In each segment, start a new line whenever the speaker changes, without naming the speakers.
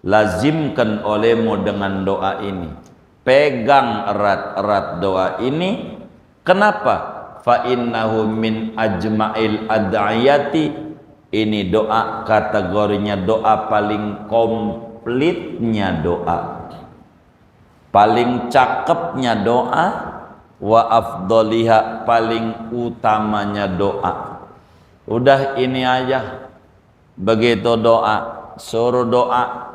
lazimkan olehmu dengan doa ini, pegang erat-erat doa ini. Kenapa? Fa innahu min ajma'il ad'iyati, ini doa kategorinya doa paling komplitnya doa, paling cakepnya doa, wa afdoliha, paling utamanya doa. Udah ini aja, begitu doa suruh doa,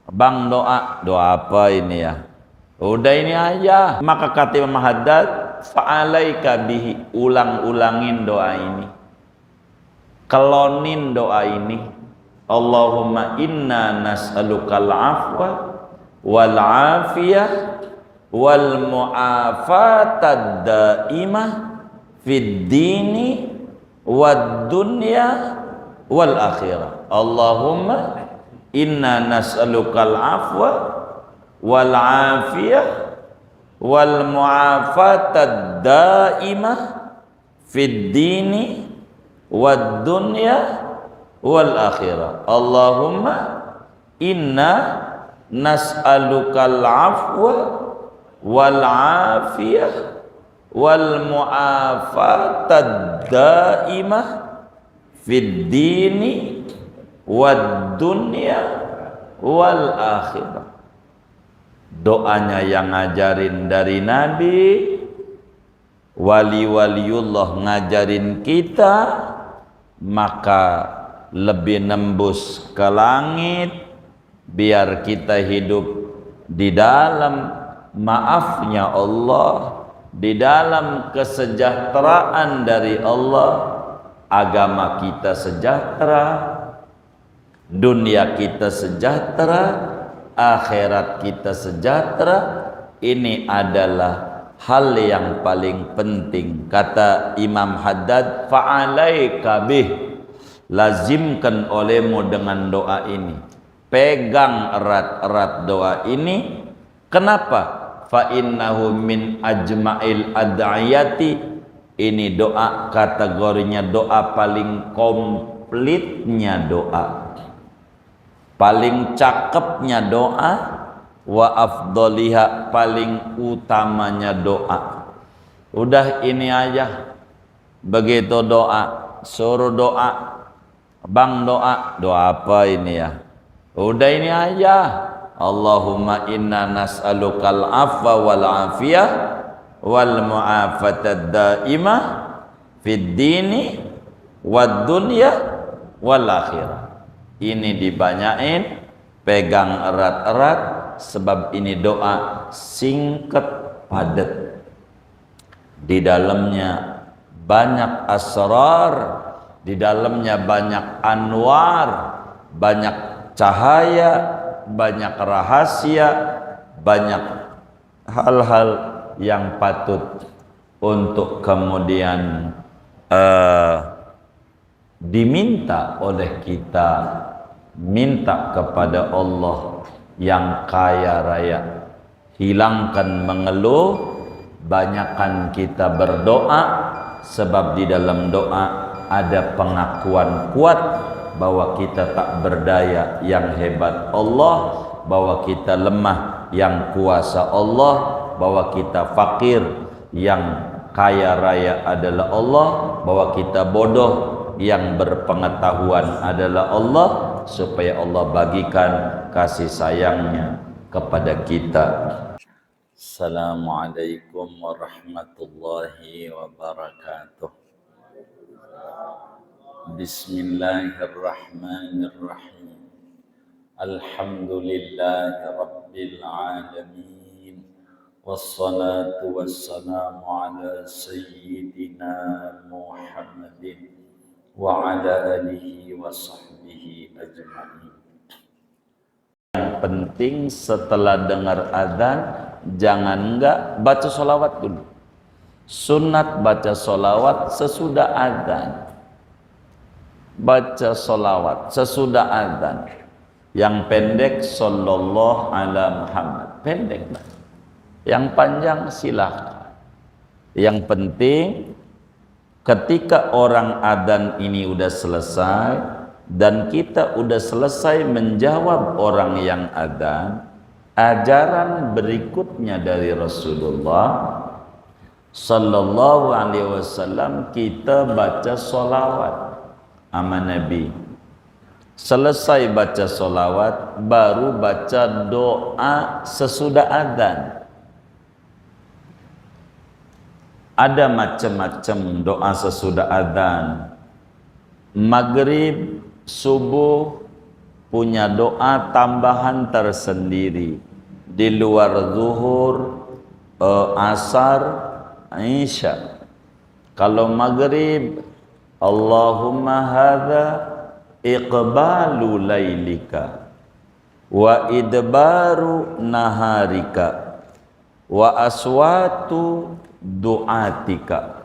bang doa apa ini ya, udah ini aja. Maka kata Imam Haddad, fa'alaika bihi, ulang-ulangin doa ini, kelonin doa ini. Allahumma inna nas'alukal afwa wal afiyah wal mu'afatad daimah fid dini wad dunya wal akhirah. Allahumma inna nas'alukal afwa wal afiyah wal mu'afatad daimah fid dini wad dunya wal akhirah. Allahumma inna nas'alukal afwa wal afiyah wal mu'afatad daimah fid dini wad dunya wal akhirah. Doanya yang ngajarin dari Nabi, wali-waliullah ngajarin kita, maka lebih nembus ke langit, biar kita hidup di dalam maafnya Allah, di dalam kesejahteraan dari Allah. Agama kita sejahtera, dunia kita sejahtera, akhirat kita sejahtera. Ini adalah hal yang paling penting. Kata Imam Haddad, fa'alaika bih, lazimkan olehmu dengan doa ini, pegang erat-erat doa ini. Kenapa? Fa innahu min ajma'il ad'iyati, ini doa kategorinya doa paling komplitnya doa, paling cakepnya doa, wa afdoliha, paling utamanya doa. Udah ini aja, begitu doa suruh doa, bang doa apa ini ya, udah ini aja. Allahumma inna nas'alukal afwa wal afiyah wal mu'afatad daimah fid dini wad dunya wal akhirah. Ini dibanyain, pegang erat-erat, sebab ini doa singkat padat, di dalamnya banyak asrar, di dalamnya banyak anwar, banyak cahaya, banyak rahasia, banyak hal-hal yang patut untuk kemudian diminta oleh kita. Minta kepada Allah yang kaya raya, hilangkan mengeluh, banyakkan kita berdoa, sebab di dalam doa ada pengakuan kuat bahwa kita tak berdaya, yang hebat Allah, bahwa kita lemah, yang kuasa Allah, bahwa kita fakir, yang kaya raya adalah Allah, bahwa kita bodoh, yang berpengetahuan adalah Allah, supaya Allah bagikan kasih sayangnya kepada kita. Assalamualaikum warahmatullahi wabarakatuh. Bismillahirrahmanirrahim. Alhamdulillahi rabbil alamin. Wassalatu wassalamu ala sayyidina Muhammadin wa ala alihi wa sahbihi ajma'in. Yang penting setelah dengar azan, jangan enggak baca sholawat dulu. Sunat baca sholawat sesudah azan. Baca sholawat sesudah azan. Yang pendek sallallahu ala Muhammad, pendek. Yang panjang silakan. Yang penting ketika orang adzan ini udah selesai, dan kita udah selesai menjawab orang yang adzan, ajaran berikutnya dari Rasulullah sallallahu alaihi wasallam, kita baca solawat sama Nabi. Selesai baca solawat, baru baca doa sesudah adzan. Ada macam-macam doa sesudah adzan. Maghrib, subuh punya doa tambahan tersendiri. Di luar zuhur, asar, isya. Kalau maghrib, Allahumma hadza iqbalu lailika wa idbaru naharika wa aswatu du'atika.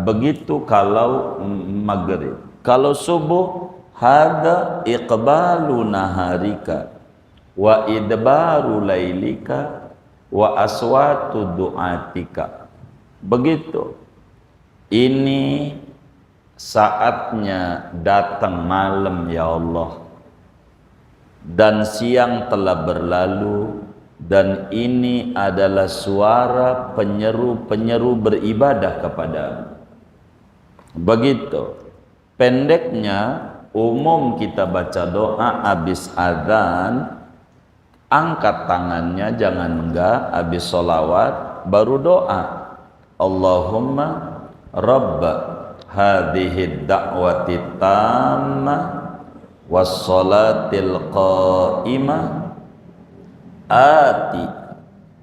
Begitu kalau maghrib. Kalau subuh, hadza iqbalu naharika wa idbaru lailika wa aswatu du'atika. Begitu. Ini saatnya datang malam ya Allah, dan siang telah berlalu, dan ini adalah suara penyeru-penyeru beribadah kepadamu. Begitu. Pendeknya, umum kita baca doa habis adzan, angkat tangannya, jangan enggak, habis sholawat baru doa. Allahumma Rabba hadhihi da'wati tammah wassalatil qa'imah ati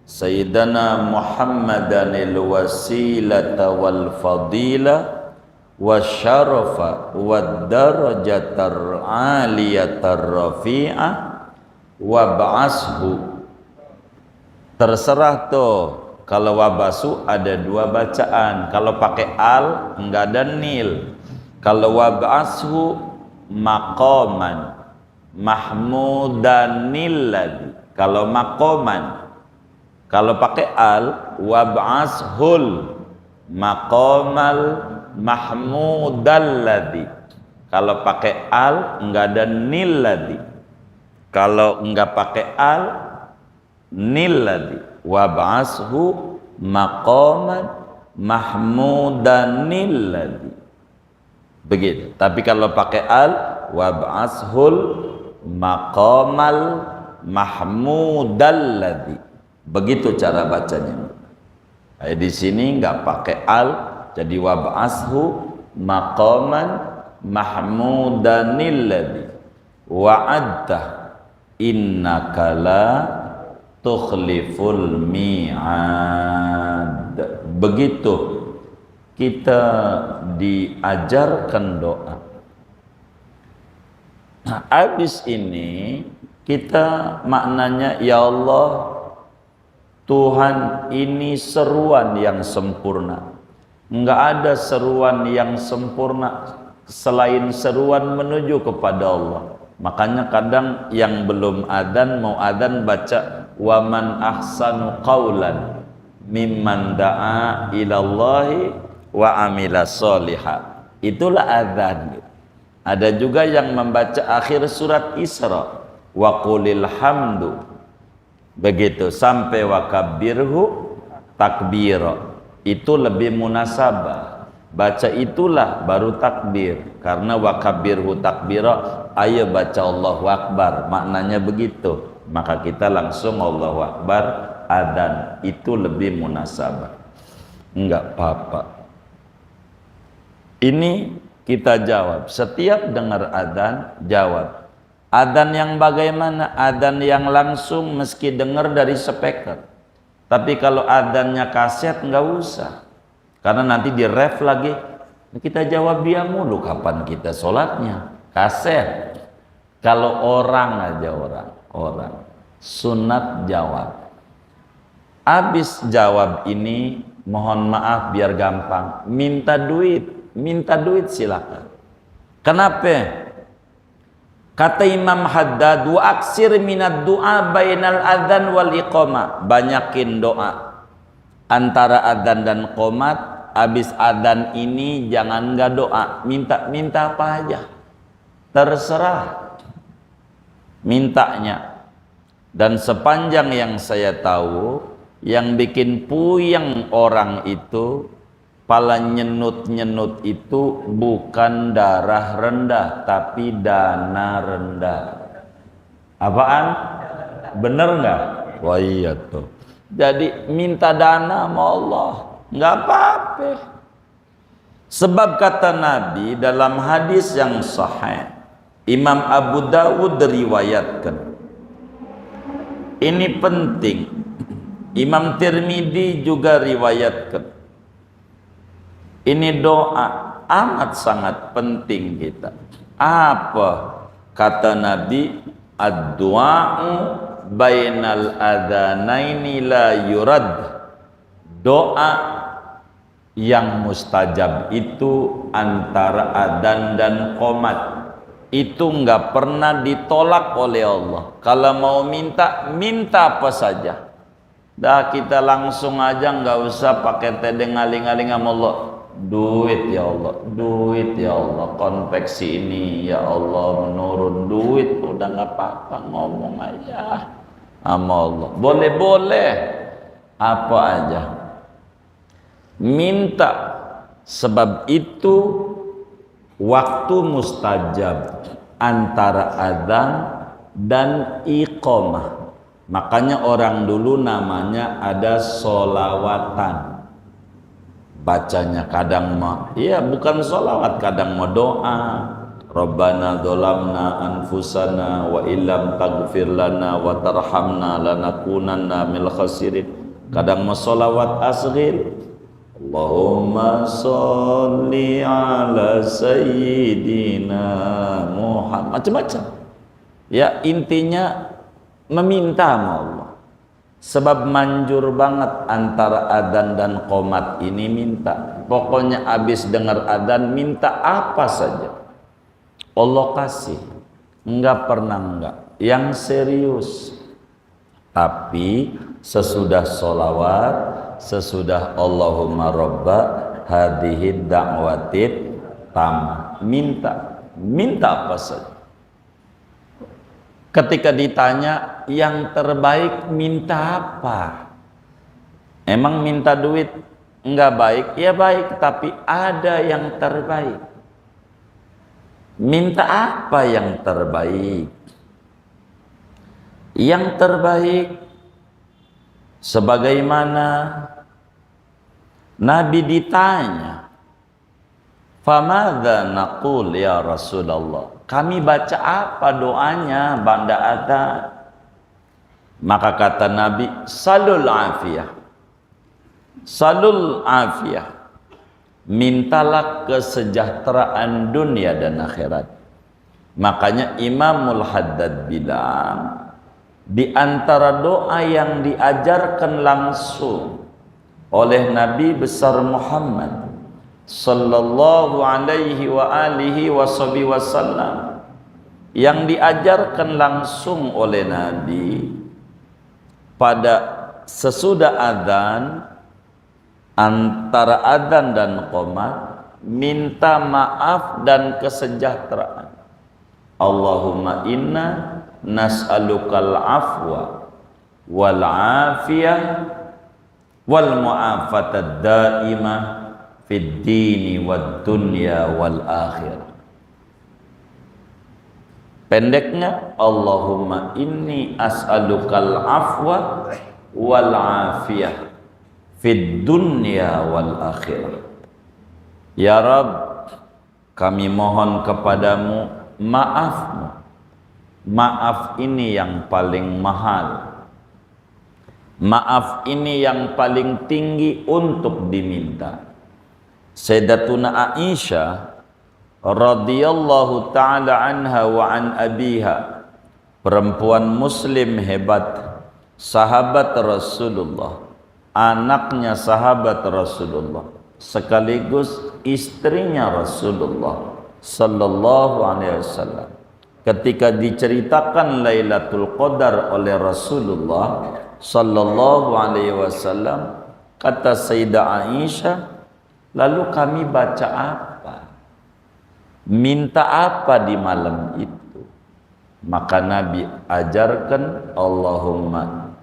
sayyidana Muhammadanil wasilata wal fadila wasyarafa wad darajatar aliyatar rafi'ah wab'ashu. Terserah tuh. Kalau wabasu ada dua bacaan. Kalau pakai al enggak ada nil. Kalau wab'ashu maqaman mahmudanil ladzi. Kalau maqaman. Kalau pakai al wab'ashul maqamal mahmudal ladzi. Kalau pakai al enggak ada nil ladzi. Kalau enggak pakai al nil ladzi. Wab'ashu maqaman mahmudanil ladzi. Begitu. Tapi kalau pakai al, wab'ashul maqamal mahmudal ladzi. Begitu cara bacanya. Di sini enggak pakai al, jadi wab'ashu maqaman mahmudanil ladzi. Wa'adta innaka la tukhliful mi'ad. Begitu kita diajarkan doa. Nah, habis ini kita maknanya, ya Allah Tuhan, ini seruan yang sempurna. Enggak ada seruan yang sempurna selain seruan menuju kepada Allah. Makanya kadang yang belum adzan mau adzan baca wa man ahsanu qaulan mimman da'a ilallahi wa amila sholiha. Itulah adzan. Ada juga yang membaca akhir surat Isra wa qulil hamdu. Begitu sampai wa kabbirhu takbira. Itu lebih munasabah. Baca itulah baru takbir, karena wa kabbirhu takbira, ayo baca Allahu Akbar, maknanya begitu. Maka kita langsung Allahu Akbar, adzan, itu lebih munasabah. Enggak apa-apa. Ini kita jawab, setiap dengar adzan jawab. Adzan yang bagaimana? Adzan yang langsung meski dengar dari speaker. Tapi kalau adzannya kaset enggak usah. Karena nanti di ref lagi, kita jawab dia mulu, kapan kita sholatnya? Kaset. Kalau orang aja orang sunat jawab. Habis jawab ini, mohon maaf biar gampang, minta duit silakan. Kenapa? Kata Imam Haddad, wa aksir minad du'a bainal adzan wal iqamah. Banyakin doa antara adzan dan qomat habis adzan ini jangan nggak doa, minta apa aja, terserah mintanya. Dan sepanjang yang saya tahu, yang bikin puyeng orang itu, pala nyenut-nyenut itu bukan darah rendah, tapi dana rendah. Apaan? Bener nggak? Wah iya tuh. Jadi minta dana sama Allah, nggak apa-apa. Sebab kata Nabi dalam hadis yang sahih, Imam Abu Dawud riwayatkan. Ini penting. Imam Tirmidzi juga riwayatkan. Ini doa amat sangat penting kita. Apa kata Nabi? Ad-du'a'u bainal adzanaini la yurad. Doa yang mustajab itu antara adzan dan qomat itu nggak pernah ditolak oleh Allah. Kalau mau minta apa saja. Dah kita langsung aja, nggak usah pakai tedeng aling-aling sama Allah. Duit ya Allah, duit ya Allah, konveksi ini ya Allah menurun duit, udah nggak apa-apa, ngomong aja sama Allah. Boleh-boleh apa aja minta, sebab itu waktu mustajab antara adzan dan iqamah. Makanya orang dulu namanya ada sholawatan. Bacanya kadang mah, iya bukan sholawat, kadang mah doa. Rabbana dzolamna anfusana wa illam taghfir lana wa tarhamna lanakunanna minal khasirin. Kadang mah sholawat asghir. Allahumma sholli ala sayyidina Muhammad, macam-macam. Ya intinya meminta sama Allah. Sebab manjur banget antara adzan dan qomat ini minta. Pokoknya habis dengar adzan minta apa saja, Allah kasih. Enggak pernah enggak, yang serius. Tapi sesudah sholawat, sesudah Allahumma robba hadhihi da'watit tamah, minta apa saja. Ketika ditanya yang terbaik minta apa, emang minta duit enggak baik? Ya baik, tapi ada yang terbaik. Minta apa yang terbaik? Yang terbaik sebagaimana Nabi ditanya, famadza naqul ya Rasulullah, kami baca apa doanya ba'da adzan? Maka kata Nabi, salul afiyah, salul afiyah, mintalah kesejahteraan dunia dan akhirat. Makanya Imamul Haddad bilang, di antara doa yang diajarkan langsung oleh Nabi besar Muhammad sallallahu alaihi wa alihi wasallam, yang diajarkan langsung oleh Nabi pada sesudah adzan, antara adzan dan qomat, minta maaf dan kesejahteraan. Allahumma inna nas'alukal afwa wal afiyah wal mu'afatad daimah fid dini wad dunya wal akhirah. Pendeknya, Allahumma inni as'alukal afwa wal afiyah fid dunya wal akhirah. Ya Rabb, kami mohon kepadamu maafmu. Maaf ini yang paling mahal. Maaf ini yang paling tinggi untuk diminta. Sayyidatuna Aisyah radhiyallahu ta'ala anha wa an abiha, perempuan muslim hebat, sahabat Rasulullah, anaknya sahabat Rasulullah, sekaligus istrinya Rasulullah sallallahu alaihi wasallam. Ketika diceritakan Lailatul Qadar oleh Rasulullah sallallahu alaihi wasallam, kata Sayyidah Aisyah, Lalu kami baca apa? Minta apa di malam itu? Maka Nabi ajarkan, Allahumma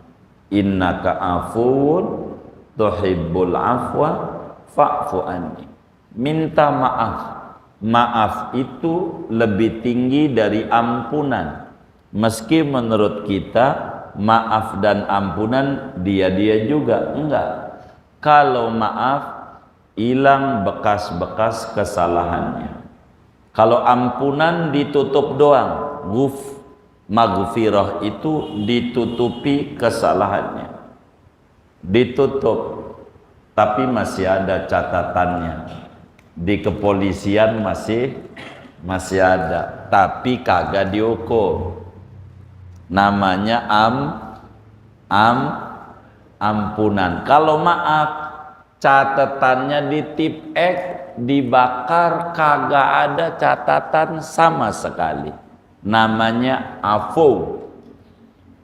innaka afuwun tuhibbul afwa fa'fu anni. Minta maaf. Maaf itu lebih tinggi dari ampunan. Meski menurut kita maaf dan ampunan dia-dia juga. Enggak. Kalau maaf, hilang bekas-bekas kesalahannya. Kalau ampunan ditutup doang. Maghfirah itu ditutupi kesalahannya. Ditutup. Tapi masih ada catatannya. Di kepolisian masih ada, tapi kagak dihukum. Namanya ampunan. Kalau maaf, catatannya ditipek, dibakar, kagak ada catatan sama sekali. Namanya afu.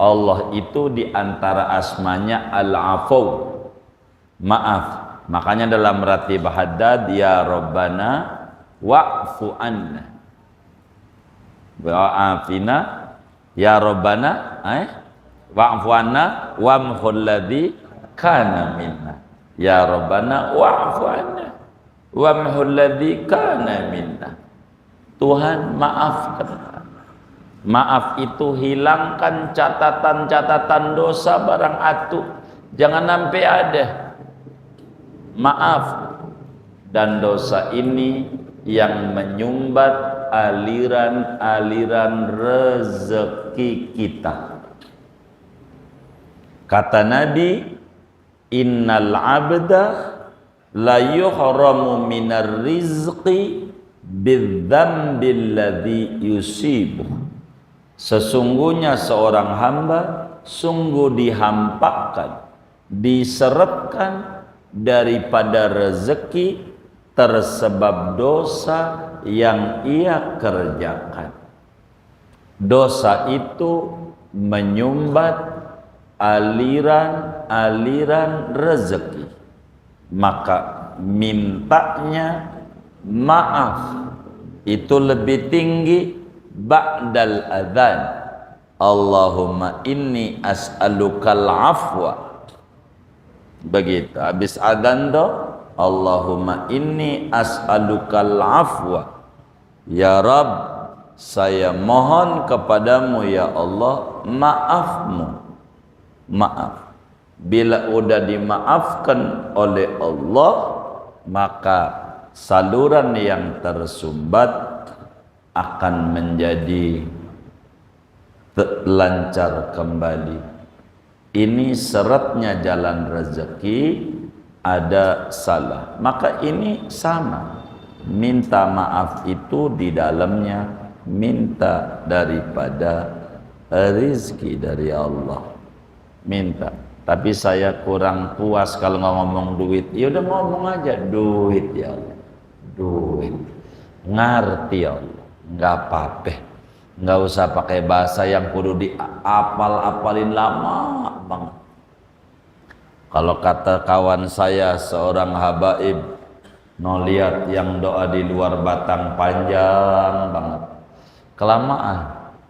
Allah itu diantara asmanya al-afu, maaf. Makanya dalam ratib haddad, ya Rabbana wa'fu anna wa'afina, ya Rabbana wa'fu anna wamhul ladzi kana minna, ya Rabbana wa'fu anna wamhul ladzi kana minna. Tuhan maafkan. Maaf itu hilangkan catatan-catatan dosa barang atu, jangan sampai ada. Maaf dan dosa ini yang menyumbat aliran-aliran rezeki kita. Kata Nabi, innal abda la yuhramu minar rizqi bidzambil ladzi yusibu. Sesungguhnya seorang hamba sungguh dihampakan, diseretkan daripada rezeki tersebab dosa yang ia kerjakan. Dosa itu menyumbat aliran-aliran rezeki. Maka mintanya maaf itu lebih tinggi ba'dal adzan. Allahumma inni as'alukal afwa. Begitu habis adzan tuh, Allahumma inni as'alukal afwa, ya Rabb saya mohon kepadamu ya Allah maafmu. Maaf. Bila udah dimaafkan oleh Allah, maka saluran yang tersumbat akan menjadi lancar kembali. Ini seretnya jalan rezeki, ada salah. Maka ini sama. Minta maaf itu di dalamnya minta daripada rezeki dari Allah. Minta. Tapi saya kurang puas kalau nggak ngomong duit. Ya udah ngomong aja duit ya Allah. Duit. Ngerti ya Allah. Nggak apa-apa. Nggak usah pakai bahasa yang kudu diapal-apalin lama banget. Kalau kata kawan saya seorang habaib, no lihat yang doa di luar batang panjang banget, kelamaan.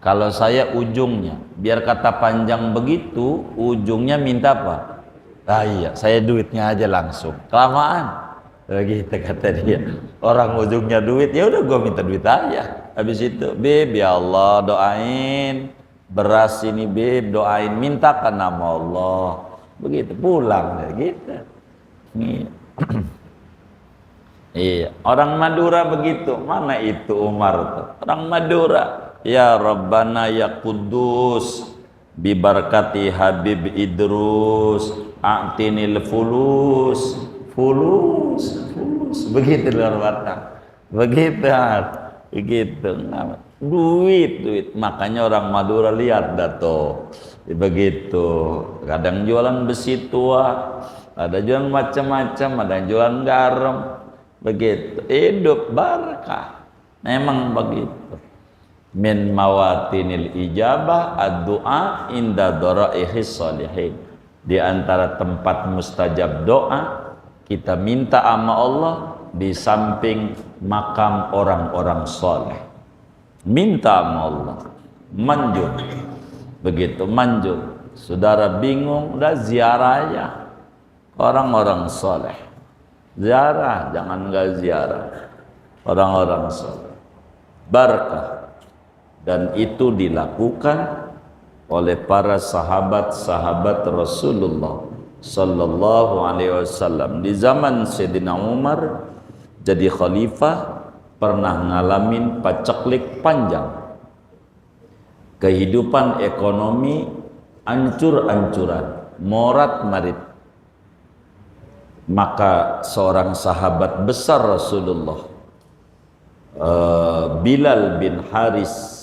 Kalau saya ujungnya, biar kata panjang begitu, ujungnya minta apa? Ah iya, saya duitnya aja langsung, kelamaan. Begitu kata dia. Orang ujungnya duit, ya udah gua minta duit aja. Habis itu, Bib ya Allah doain beras ini, Bib doain, mintakan nama Allah. Begitu pulang gitu. Iya, orang Madura begitu. Mana itu Umar tuh? Orang Madura. Ya Rabbana ya Kudus bi barakati Habib Idrus a'tinil fulus. Begitu luar batang. Begitu. Duit. Makanya orang Madura lihat dah tuh. Begitu. Kadang jualan besi tua, ada jualan macam-macam, ada yang jualan garam. Begitu. Hidup barakah. Memang begitu. Min mawatinil ijabah ad-du'a inda dhara'ihis shalihin. Di antara tempat mustajab doa, kita minta sama Allah di samping makam orang-orang soleh. Minta sama Allah, manjur. Begitu manjur, saudara bingung, udah ziarah aja orang-orang soleh. Ziarah, jangan nggak ziarah orang-orang soleh. Barakah. Dan itu dilakukan oleh para sahabat-sahabat Rasulullah sallallahu alaihi wasallam. Di zaman Sayyidina Umar jadi khalifah, pernah ngalamin paceklik panjang. Kehidupan ekonomi ancur-ancuran, morat-marit. Maka seorang sahabat besar Rasulullah, Bilal bin Haris,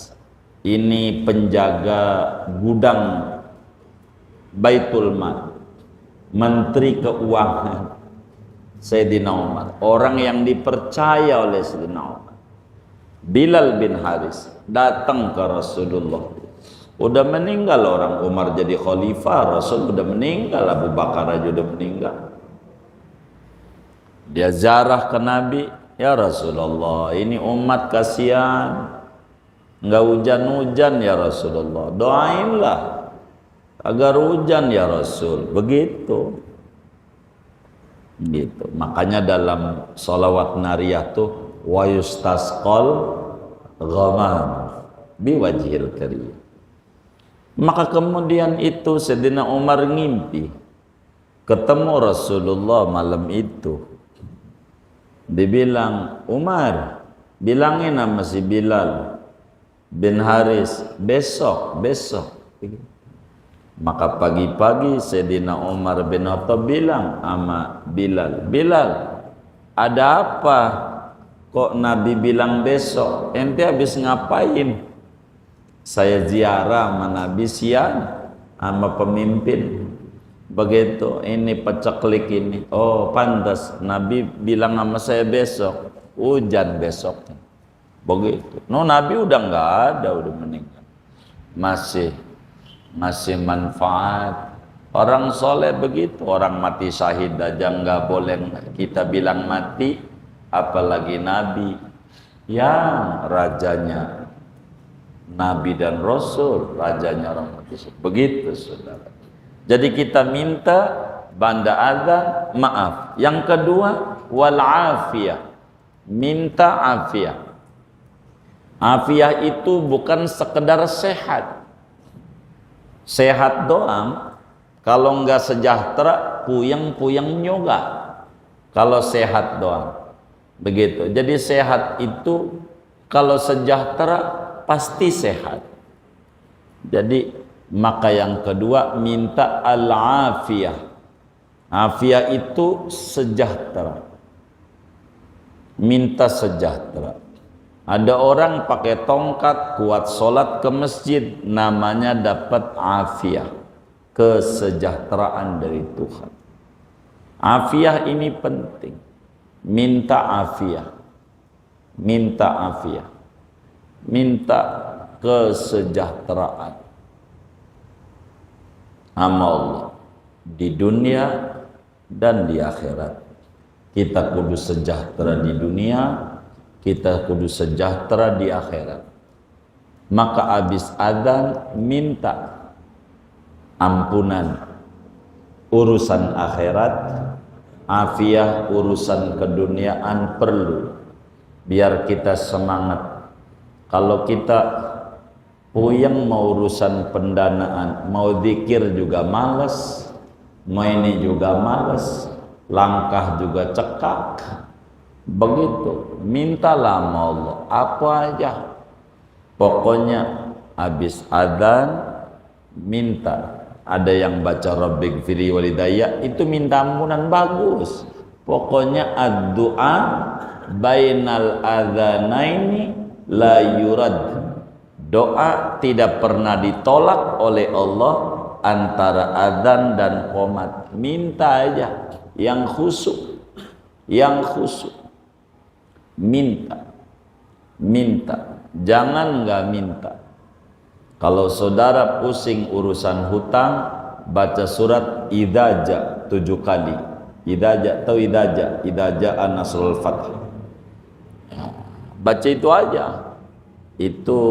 ini penjaga gudang Baitul Mal, menteri keuangan Sayyidina Umar, orang yang dipercaya oleh Sayyidina Umar. Bilal bin Haris datang ke Rasulullah. Udah meninggal orang Umar jadi khalifah, Rasul udah meninggal, Abu Bakar aja udah meninggal. Dia ziarah ke Nabi, ya Rasulullah, ini umat kasihan, nggak hujan-hujan ya Rasulullah, doainlah agar hujan ya Rasul. Begitu. Gitu. Makanya dalam sholawat nariyah tuh wa yustasqal ghamam biwajhil karim. Maka kemudian itu Sayyidina Umar ngimpi ketemu Rasulullah malam itu. Dibilang, Umar, bilangin sama si Bilal bin Haris besok. Maka pagi-pagi Sayyidina Umar bin Khattab bilang sama Bilal, Bilal, ada apa? Kok Nabi bilang besok? Ente habis ngapain? Saya ziarah sama Nabi siang sama pemimpin. Begitu, ini peceklik ini. Oh pantas, Nabi bilang sama saya besok. Hujan besok. Begitu. No, Nabi udah nggak ada, udah meninggal. Masih manfaat. Orang soleh begitu, orang mati syahid aja nggak boleh kita bilang mati, apalagi Nabi yang rajanya Nabi dan Rasul, rajanya orang mati syahid. Begitu saudara. Jadi kita minta banda azan maaf. Yang kedua wal afiyah, minta afiyah. Afiyah itu bukan sekedar sehat. Sehat doang, kalau enggak sejahtera, puyeng-puyeng juga. Kalau sehat doang. Begitu. Jadi sehat itu kalau sejahtera pasti sehat. Jadi maka yang kedua minta al-afiyah. Afiyah itu sejahtera. Minta sejahtera. Ada orang pakai tongkat kuat sholat ke masjid, namanya dapat afiyah, kesejahteraan dari Tuhan. Afiyah ini penting. Minta afiyah, minta afiyah, minta kesejahteraan sama Allah di dunia dan di akhirat. Kita kudu sejahtera di dunia, kita kudu sejahtera di akhirat. Maka habis adzan minta ampunan urusan akhirat, afiyah urusan keduniaan perlu biar kita semangat. Kalau kita puyeng mau urusan pendanaan, mau zikir juga malas, mau ini juga malas, langkah juga cekak. Begitu, mintalah sama Allah apa aja. Pokoknya habis adzan minta. Ada yang baca Rabbighfirli walidayya, itu minta ampunan bagus. Pokoknya ad-du'a bainal adzanaini la yurad. Doa tidak pernah ditolak oleh Allah antara adzan dan qomat. Minta aja yang khusyuk. Yang khusyuk. Minta, jangan nggak minta. Kalau saudara pusing urusan hutang, baca surat Idza 7 kali. Idza ja'a nasrul fath. Baca itu aja. Itu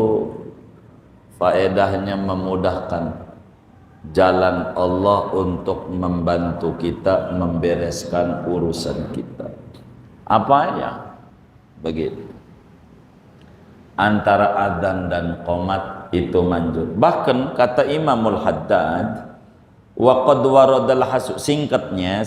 faedahnya memudahkan jalan Allah untuk membantu kita membereskan urusan kita. Apa ya? Begitu. Antara adzan dan qomat itu manjur. Bahkan kata Imamul Haddad, wa qad waradal hasu, singkatnya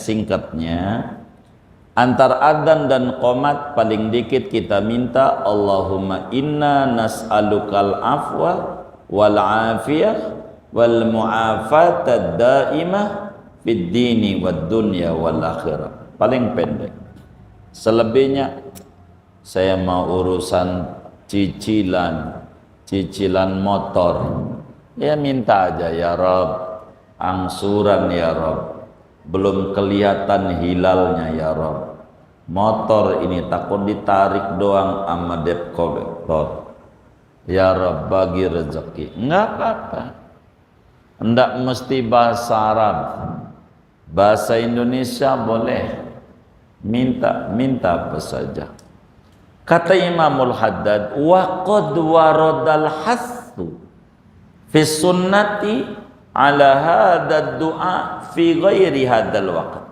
antara adzan dan qomat paling dikit kita minta Allahumma inna nas'alukal afwa wal afiyah wal mu'afatad daimah fid dini wad dunya wal akhirah. Paling pendek. Selebihnya saya mau urusan cicilan motor, ya minta aja ya Rabb, angsuran ya Rabb, belum kelihatan hilalnya ya Rabb, motor ini takut ditarik doang sama debt collector, ya Rabb bagi rezeki. Enggak apa-apa, enggak mesti bahasa Arab, bahasa Indonesia boleh, minta apa saja. Kata Imamul Haddad, wa qad waradal hasu fi sunnati ala hadad du'a fi ghairi hadal waqt.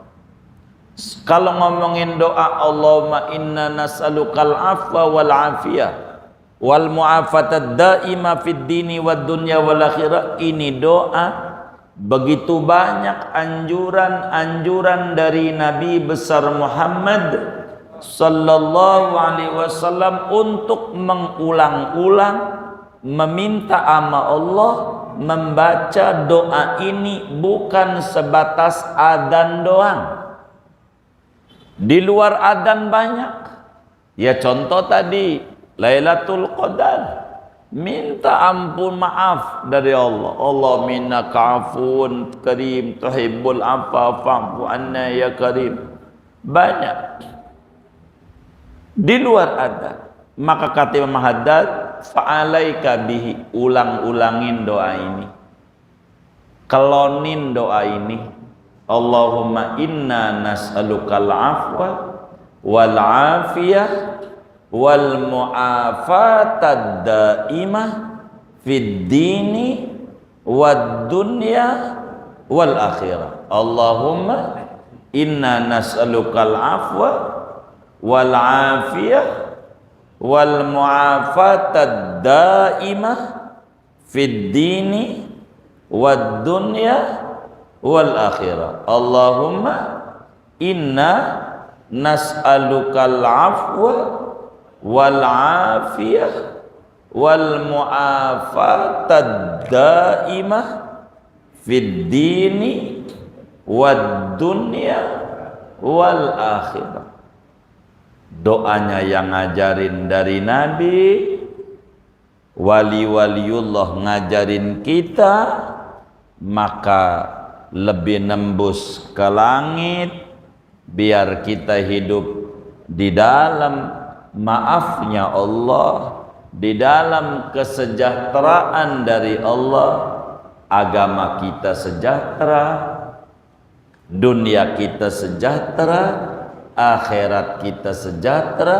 Kalau ngomongin doa Allahumma inna nas'alukal afwa wal afiyah wal mu'afatad daima fid dini wad dunya wal akhirah, ini doa begitu banyak anjuran dari Nabi besar Muhammad sallallahu alaihi wasallam untuk mengulang-ulang meminta ama Allah, membaca doa ini bukan sebatas adzan doang. Di luar adzan banyak. Ya contoh tadi Lailatul Qadar, minta ampun maaf dari Allah. Allah minnaka afun karim tuhibbul afwa fa'fu anna ya karim. Banyak di luar adzan. Maka kata Imam Haddad, fa'alaika bihi, ulang-ulangin doa ini, kelonin doa ini. Allahumma inna nas'alukal afwa wal afiyah wal mu'afatad daimah fid dini wad dunya wal akhirah. Allahumma inna nas'alukal afwa wal afiyah wal mu'afatad daimah fid dini wad dunya wal akhirah. Allahumma inna nas'alukal afwa wal afiyah wal mu'afatad daimah fid dini wad dunya wal akhirah. Doanya yang ngajarin dari Nabi, wali-waliullah ngajarin kita, maka lebih nembus ke langit, biar kita hidup di dalam maafnya Allah, di dalam kesejahteraan dari Allah. Agama kita sejahtera, dunia kita sejahtera, akhirat kita sejahtera.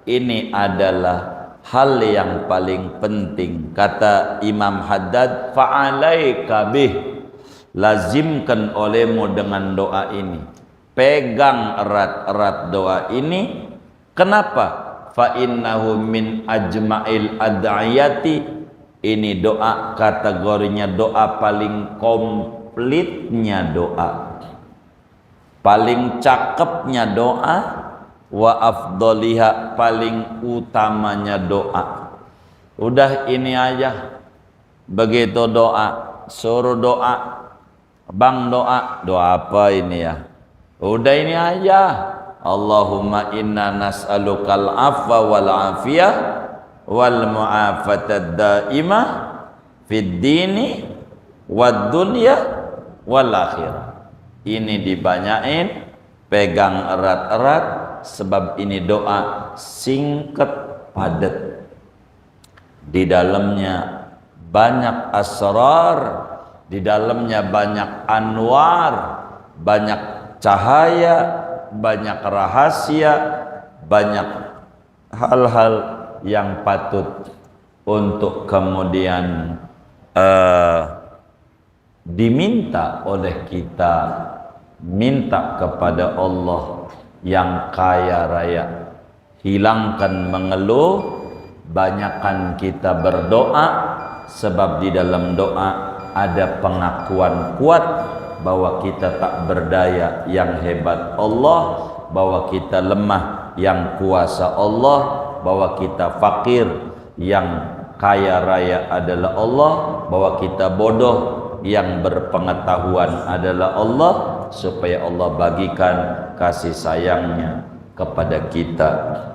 Ini adalah hal yang paling penting. Kata Imam Haddad, fa'alaika bih, lazimkan olehmu dengan doa ini, pegang erat-erat doa ini. Kenapa? Fa innahu min ajma'il ad'iyati, ini doa kategorinya doa paling komplitnya doa, paling cakepnya doa, wa afdoliha, paling utamanya doa. Udah ini aja. Begitu doa, suruh doa, bang doa, doa apa ini ya? Udah ini aja. Allahumma inna nas'alukal afwa wal afiyah wal mu'afatad daimah fid dini wad dunya wal akhirah. Ini dibanyain, pegang erat-erat, sebab ini doa singkat padat. Di dalamnya banyak asrar, di dalamnya banyak anwar, banyak cahaya, banyak rahasia, banyak hal-hal yang patut untuk kemudian diminta oleh kita, minta kepada Allah yang kaya raya. Hilangkan mengeluh, banyakkan kita berdoa, sebab di dalam doa ada pengakuan kuat bahwa kita tak berdaya, yang hebat Allah, bahwa kita lemah, yang kuasa Allah, bahwa kita fakir, yang kaya raya adalah Allah, bahwa kita bodoh, yang berpengetahuan adalah Allah, supaya Allah bagikan kasih sayangnya kepada kita.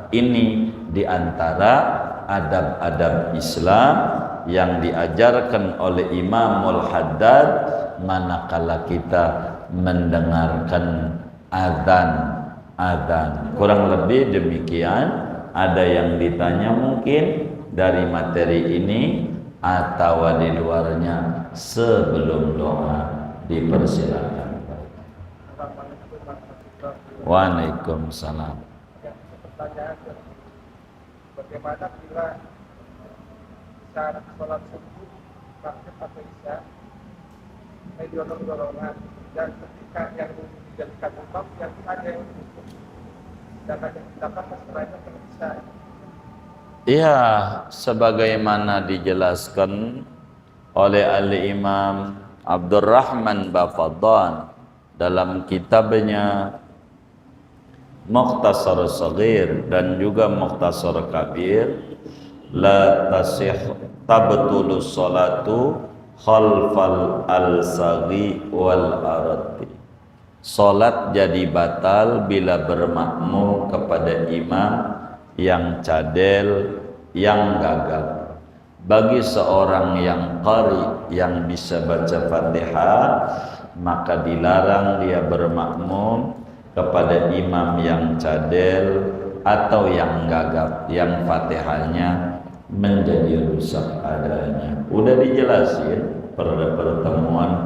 Ini diantara adab-adab Islam yang diajarkan oleh Imamul Haddad manakala kita mendengarkan azan. Kurang lebih demikian. Ada yang ditanya mungkin dari materi ini atau di luarnya sebelum doa, dipersilakan. Waalaikumsalam.
Pertanyaan, bagaimana bila saat sholat subuh, maghrib atau isya, dorong-dorongan, dan ketika yang dijadikan imam yang ada yang duduk, dan ada yang dapat setelahnya bisa.
Iya, sebagaimana dijelaskan oleh Al-Imam Abdurrahman Bafadhan dalam kitabnya Mukhtasar Shaghir dan juga Mukhtasar Kabir, la tasih tabtulu salatu khalfal al-saghi wal arati. Salat jadi batal bila bermakmum kepada imam yang cadel, yang gagap. Bagi seorang yang qari, yang bisa baca Fatihah, maka dilarang dia bermakmum kepada imam yang cadel atau yang gagap, yang Fatihahnya menjadi rusak adanya. Udah dijelasin pada pertemuan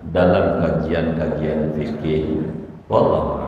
dalam kajian-kajian fikih. Wallahu